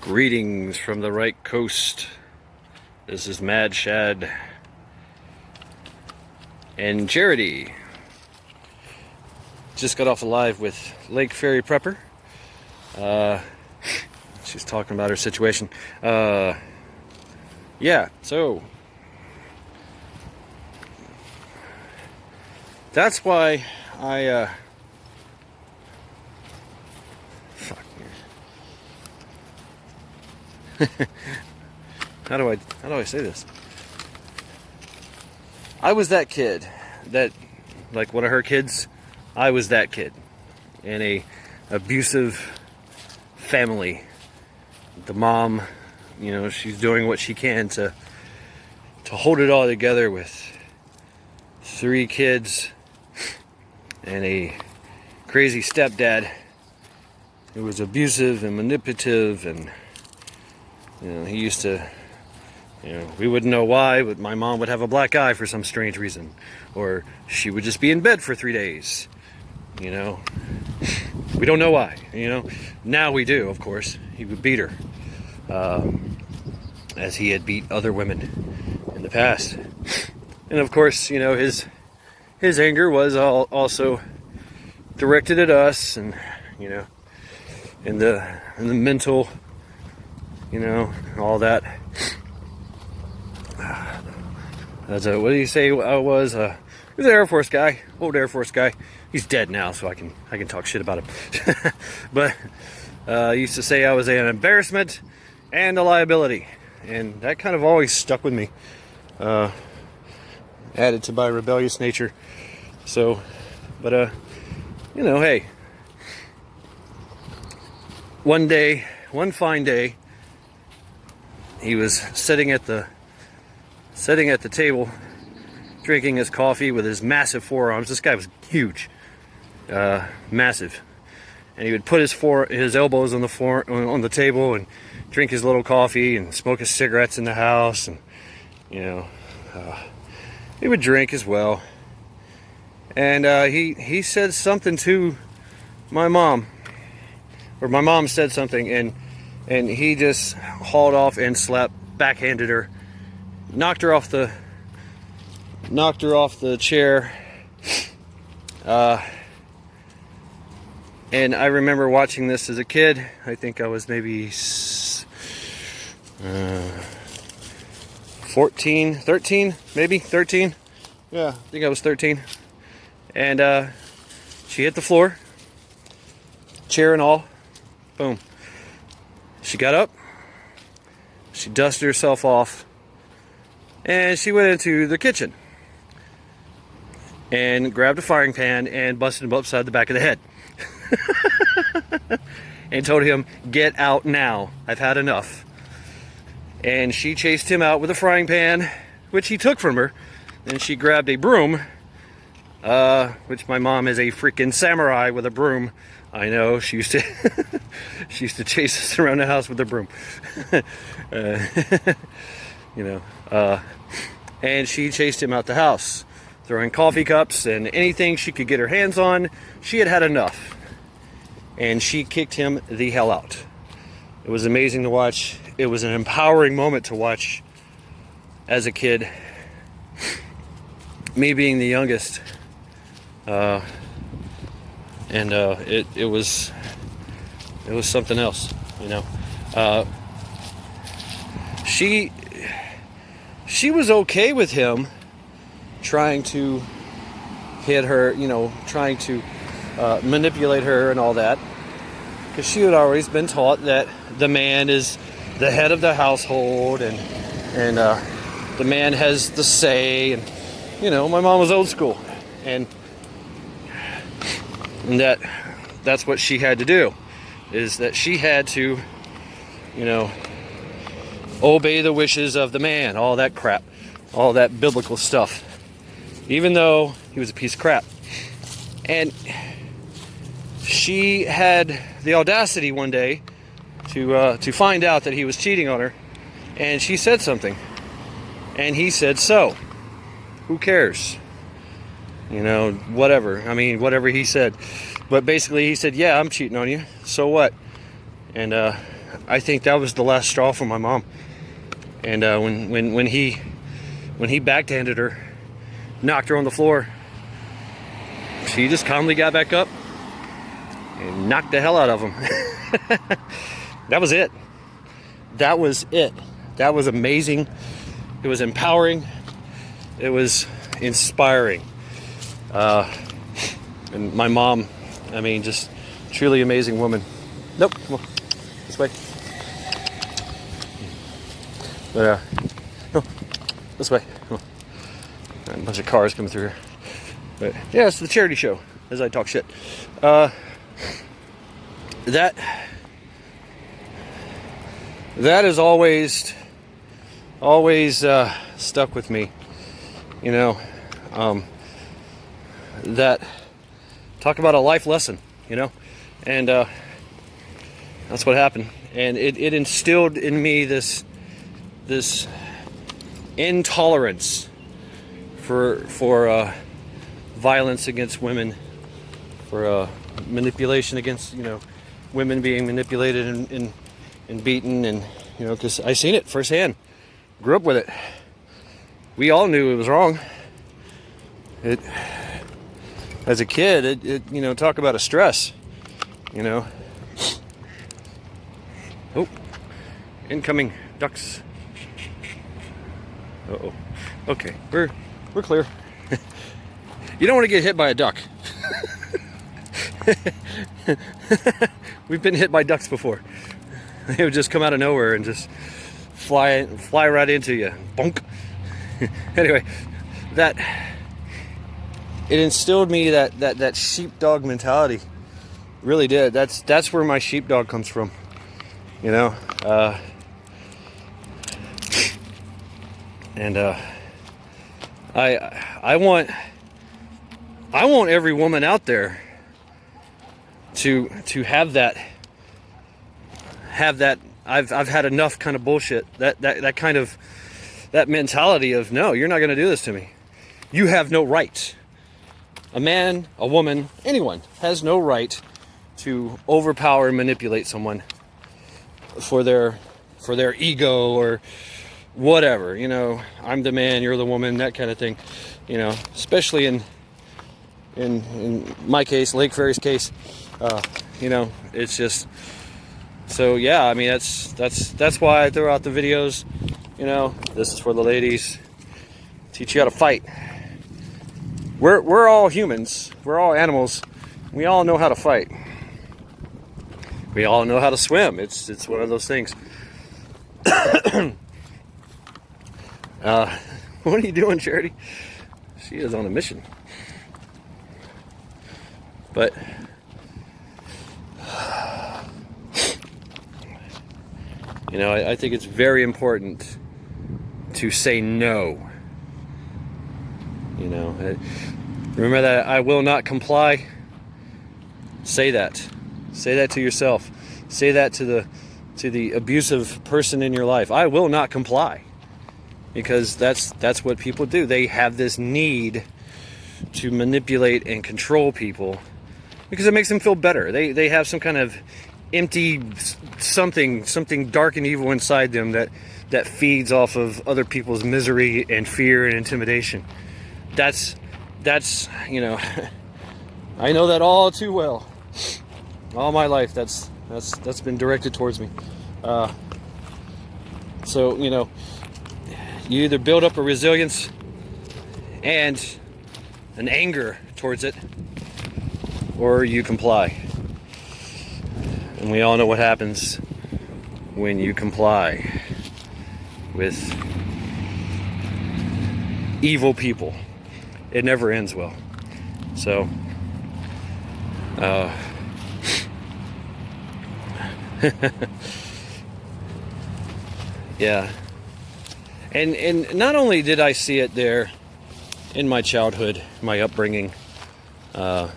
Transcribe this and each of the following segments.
Greetings from the right coast. This is Mad Shad and Charity. Just got off live with Lake Faery Prepper. She's talking about her situation. Yeah, so that's why I how do I say this? I was that kid that, like one of her kids, I was that kid in a abusive family. The mom, you know, she's doing what she can to hold it all together with 3 kids and a crazy stepdad who was abusive and manipulative, and you know, he used to, you know, we wouldn't know why, but my mom would have a black eye for some strange reason. Or she would just be in bed for 3 days. You know, we don't know why, you know. Now we do, of course. He would beat her. As he had beat other women in the past. And of course, you know, his anger was also directed at us, and, you know, in the mental, you know, all that. What do you say I was? He was an Air Force guy, old Air Force guy. He's dead now, so I can talk shit about him. But I used to say I was an embarrassment and a liability, and that kind of always stuck with me. Added to my rebellious nature. So, but you know, hey, one fine day, he was sitting at the table, drinking his coffee with his massive forearms. This guy was huge, massive, and he would put his elbows on the table and drink his little coffee and smoke his cigarettes in the house, and you know, he would drink as well. And he said something to my mom, or my mom said something, and he just hauled off and backhanded her, knocked her off the chair. And I remember watching this as a kid. I think I was maybe 13, maybe 13. Yeah, I think I was 13. And she hit the floor, chair and all. Boom. She got up, she dusted herself off, and she went into the kitchen and grabbed a frying pan and busted him upside the back of the head. And told him, "Get out now, I've had enough." And she chased him out with a frying pan, which he took from her. And she grabbed a broom, which my mom is a freaking samurai with a broom. I know, she used to chase us around the house with a broom. You know, and she chased him out the house, throwing coffee cups and anything she could get her hands on. She had had enough, and she kicked him the hell out. It was amazing to watch. It was an empowering moment to watch as a kid. Me being the youngest, and it was something else, you know. She was okay with him trying to hit her, you know, trying to manipulate her and all that, because she had always been taught that the man is the head of the household, and the man has the say, and you know, my mom was old school, and that's what she had to do, is that she had to, you know, obey the wishes of the man, all that crap, all that biblical stuff, even though he was a piece of crap. And she had the audacity one day to find out that he was cheating on her, and she said something, and he said, "So, who cares? You know, whatever." I mean, whatever he said. But basically he said, "Yeah, I'm cheating on you. So what?" And I think that was the last straw for my mom. And when he backhanded her, knocked her on the floor, she just calmly got back up and knocked the hell out of him. That was it. That was it. That was amazing. It was empowering. It was inspiring. And my mom, I mean, just truly amazing woman. Nope, come on, this way. But, no, this way. Come on. A bunch of cars coming through here. But yeah, it's the charity show as I talk shit. That is always stuck with me, you know. That talk about a life lesson, you know, and that's what happened. And it instilled in me this intolerance for violence against women, for manipulation against, you know, women being manipulated and beaten, and, you know, because I seen it firsthand, grew up with it. We all knew it was wrong. As a kid, it you know, talk about a stress, you know. Oh, incoming ducks. Uh-oh. Okay, we're clear. You don't want to get hit by a duck. We've been hit by ducks before. They would just come out of nowhere and just fly right into you. Bonk. Anyway, it instilled me that sheepdog mentality. Really did. That's where my sheepdog comes from. You know. And I want every woman out there to have that. I've had enough kind of bullshit. That kind of that mentality of, no, you're not going to do this to me. You have no right. A man, a woman, anyone has no right to overpower and manipulate someone for their ego or whatever. You know, I'm the man, you're the woman, that kind of thing. You know, especially in my case, Lake Faery's case. You know, it's just. So yeah, I mean, that's why I throw out the videos. You know, this is for the ladies. Teach you how to fight. We're all humans. We're all animals. We all know how to fight. We all know how to swim. It's one of those things. What are you doing, Charity? She is on a mission. But you know, I think it's very important to say no. You know, remember that I will not comply. Say that. Say that to yourself. Say that to the abusive person in your life. I will not comply. Because that's what people do. They have this need to manipulate and control people because it makes them feel better. They have some kind of empty something dark and evil inside them that feeds off of other people's misery and fear and intimidation. That's you know, I know that all too well. All my life, that's been directed towards me. So, you know, you either build up a resilience and an anger towards it, or you comply. And we all know what happens when you comply with evil people. It never ends well. So, yeah. And not only did I see it there in my childhood, my upbringing, you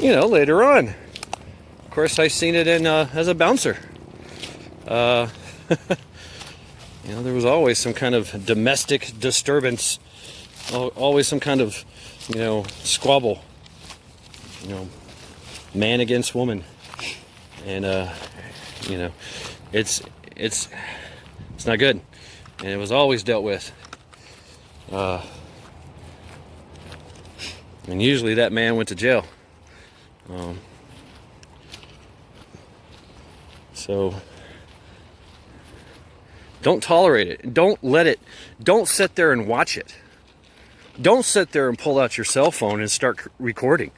know, later on. Of course, I seen it in as a bouncer. You know, there was always some kind of domestic disturbance, always some kind of, you know, squabble. You know, man against woman, and You know, it's not good, and it was always dealt with. And usually that man went to jail. So don't tolerate it. Don't let it. Don't sit there and watch it. Don't sit there and pull out your cell phone and start recording.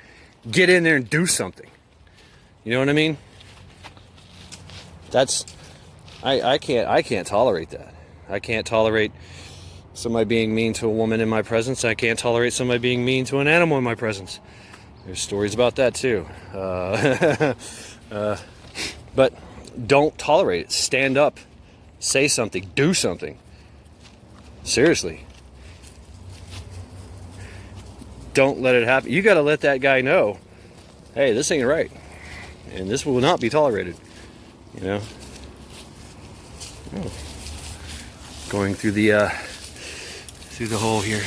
Get in there and do something. You know what I mean? That's I can't tolerate that. I can't tolerate somebody being mean to a woman in my presence. I can't tolerate somebody being mean to an animal in my presence. There's stories about that too. But don't tolerate it. Stand up. Say something. Do something. Seriously. Don't let it happen. You got to let that guy know, hey, this ain't right. And this will not be tolerated. You know? Oh. Going through the hole here.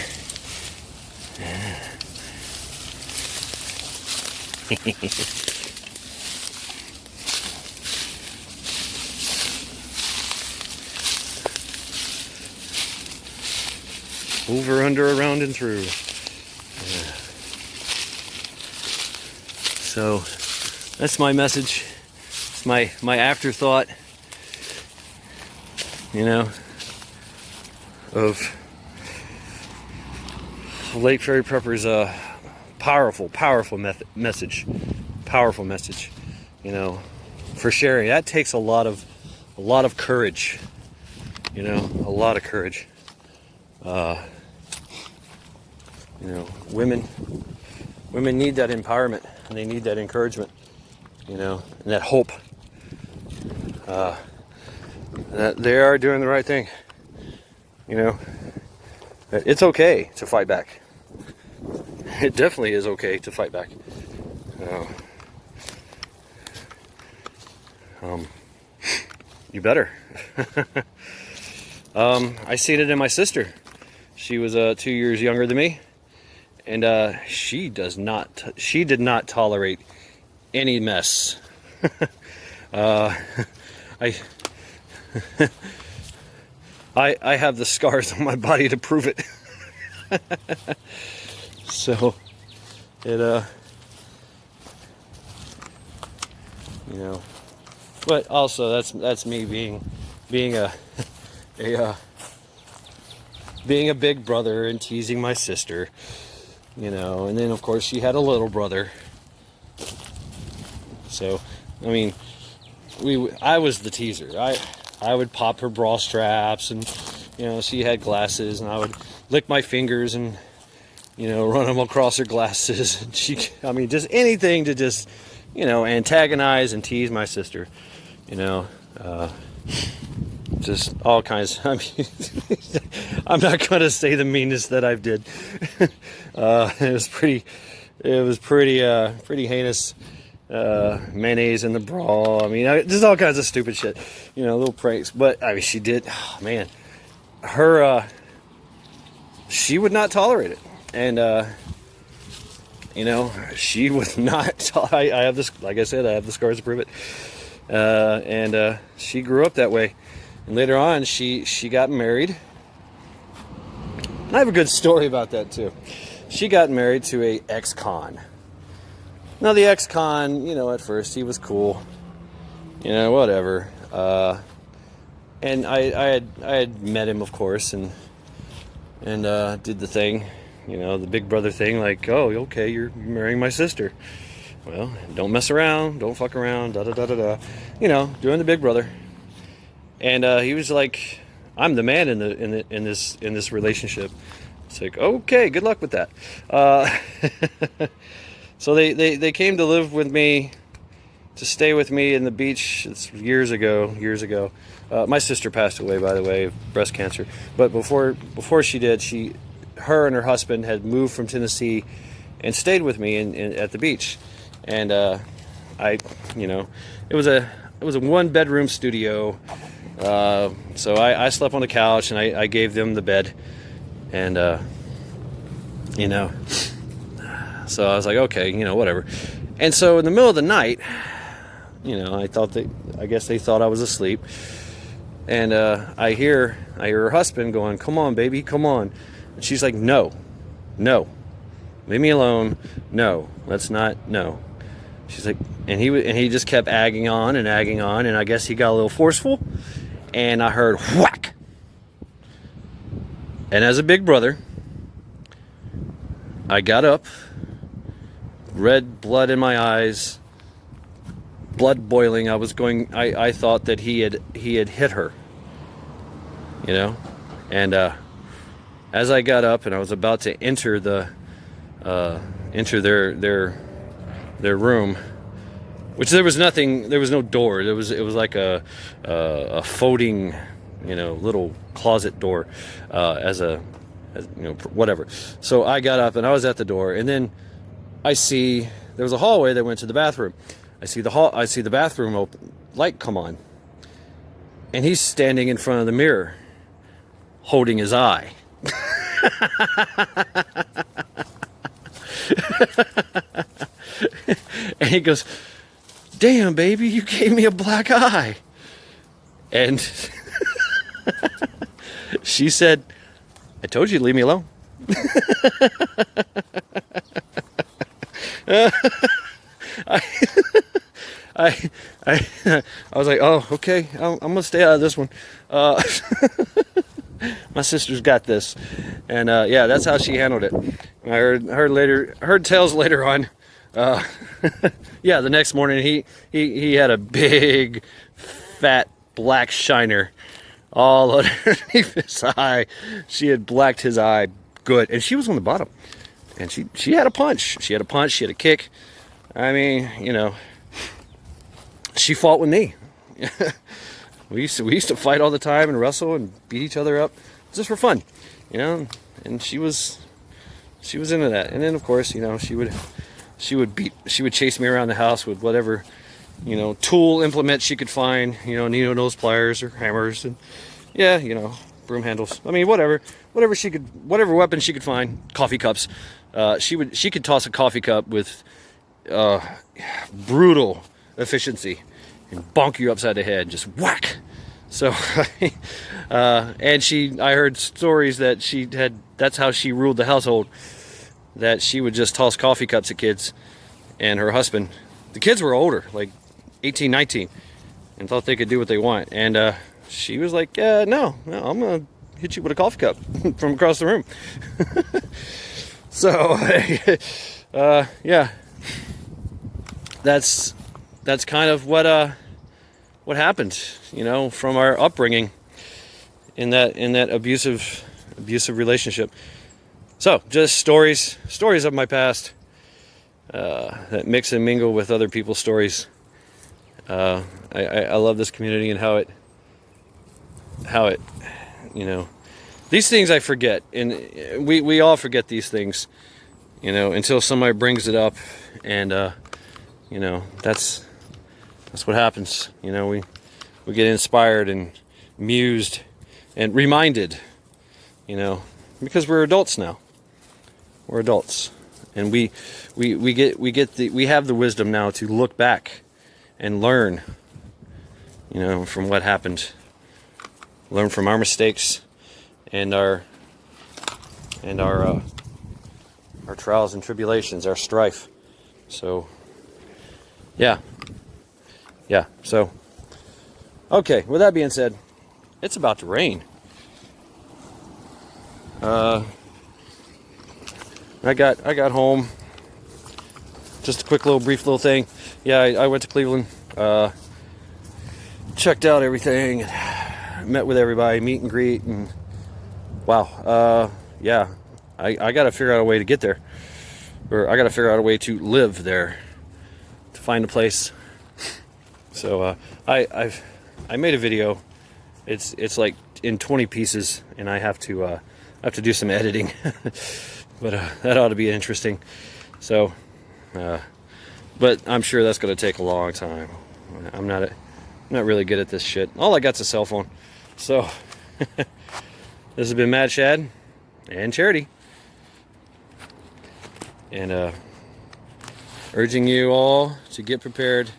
Over, under, around, and through. Yeah. So that's my message. It's my afterthought, you know, of Lake Faery Prepper's powerful message. Powerful message, you know, for sharing. That takes a lot of courage, you know, a lot of courage. You know, women need that empowerment, and they need that encouragement, you know, and that hope that they are doing the right thing. You know, that it's okay to fight back. It definitely is okay to fight back. You better. I seen it in my sister. She was 2 years younger than me, and she did not tolerate any mess. I have the scars on my body to prove it. So it you know, but also that's me being a big brother and teasing my sister, you know, and then of course she had a little brother. So I mean, I was the teaser. I would pop her bra straps, and you know, she had glasses, and I would lick my fingers and, you know, run them across her glasses. And I mean, just anything to just, you know, antagonize and tease my sister, you know, just all kinds. I mean, I'm not going to say the meanest that I've did. It was pretty heinous. Mayonnaise in the bra. I mean, just all kinds of stupid shit, you know, little pranks. But I mean, she did. Oh, man, she would not tolerate it, and you know, she would not. I have this, like I said, I have the scars to prove it. And she grew up that way, and later on, she got married. And I have a good story about that too. She got married to a ex-con. Now the ex-con, you know, at first he was cool, you know, whatever. And I had met him, of course, and did the thing, you know, the big brother thing, like, oh, okay, you're marrying my sister. Well, don't mess around, don't fuck around, da da da da da, you know, doing the big brother. And he was like, I'm the man in this relationship. It's like, okay, good luck with that. So they came to live with me, to stay with me in the beach. It's years ago. My sister passed away, by the way, of breast cancer. But before she did, her and her husband had moved from Tennessee and stayed with me at the beach. And you know, it was a 1-bedroom studio. So I slept on the couch, and I gave them the bed, and you know. So I was like, okay, you know, whatever. And so in the middle of the night, You know, I guess they thought I was asleep. And I hear her husband going, "Come on, baby, come on." And she's like, "No, no, leave me alone. No, let's not. No." She's like, and he just kept agging on, and I guess he got a little forceful, and I heard whack. And as a big brother, I got up, red blood in my eyes, blood boiling. I thought that he had hit her, you know. And as I got up and I was about to enter their room, which there was no door. It was like a folding, you know, little closet door, as you know, whatever. So I got up and I was at the door, and then I see there was a hallway that went to the bathroom. I see the bathroom open, light come on, and he's standing in front of the mirror, holding his eye. And he goes, "Damn, baby, you gave me a black eye." And she said, "I told you to leave me alone." I was like, "Oh, okay, I'm gonna stay out of this one. My sister's got this." And yeah, that's how she handled it. I heard tales later on. Yeah, the next morning he had a big fat black shiner all underneath his eye. She had blacked his eye good, and she was on the bottom, and she had a punch. She had a kick. I mean, you know, she fought with me. we used to fight all the time and wrestle and beat each other up just for fun, you know. And she was into that. And then of course, you know, she would chase me around the house with whatever, you know, tool implement she could find, you know, needle nose pliers or hammers, and yeah, you know, broom handles. I mean, whatever weapon she could find, coffee cups. She could toss a coffee cup with brutal efficiency and bonk you upside the head, just whack. So, and I heard stories that that's how she ruled the household, that she would just toss coffee cups at kids, and her husband, the kids were older, like 18, 19, and thought they could do what they want. And she was like, "Yeah, no, I'm going to hit you with a coffee cup from across the room." So, yeah, that's kind of what happened, you know, from our upbringing in that abusive relationship. So, just stories of my past that mix and mingle with other people's stories. I love this community and how it, you know, these things I forget, and we all forget these things, you know, until somebody brings it up, and you know, that's what happens. You know, we get inspired and mused and reminded, you know, because we're adults now. We're adults, and we have the wisdom now to look back and learn, you know, from what happened. Learn from our mistakes and our trials and tribulations, our strife. So, yeah. So, okay. With that being said, it's about to rain. I got home. Just a quick brief little thing. Yeah, I went to Cleveland. Checked out everything. Met with everybody, meet and greet, and wow. Yeah, I got to figure out a way to get there, or I got to figure out a way to live there, to find a place. So I made a video. It's like in 20 pieces, and I have to do some editing. But that ought to be interesting. So, but I'm sure that's going to take a long time. I'm not really good at this shit. All I got's a cell phone. So, this has been Mad Shad and Charity, and urging you all to get prepared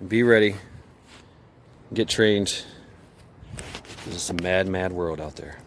Be ready. Get trained. This is a mad, mad world out there.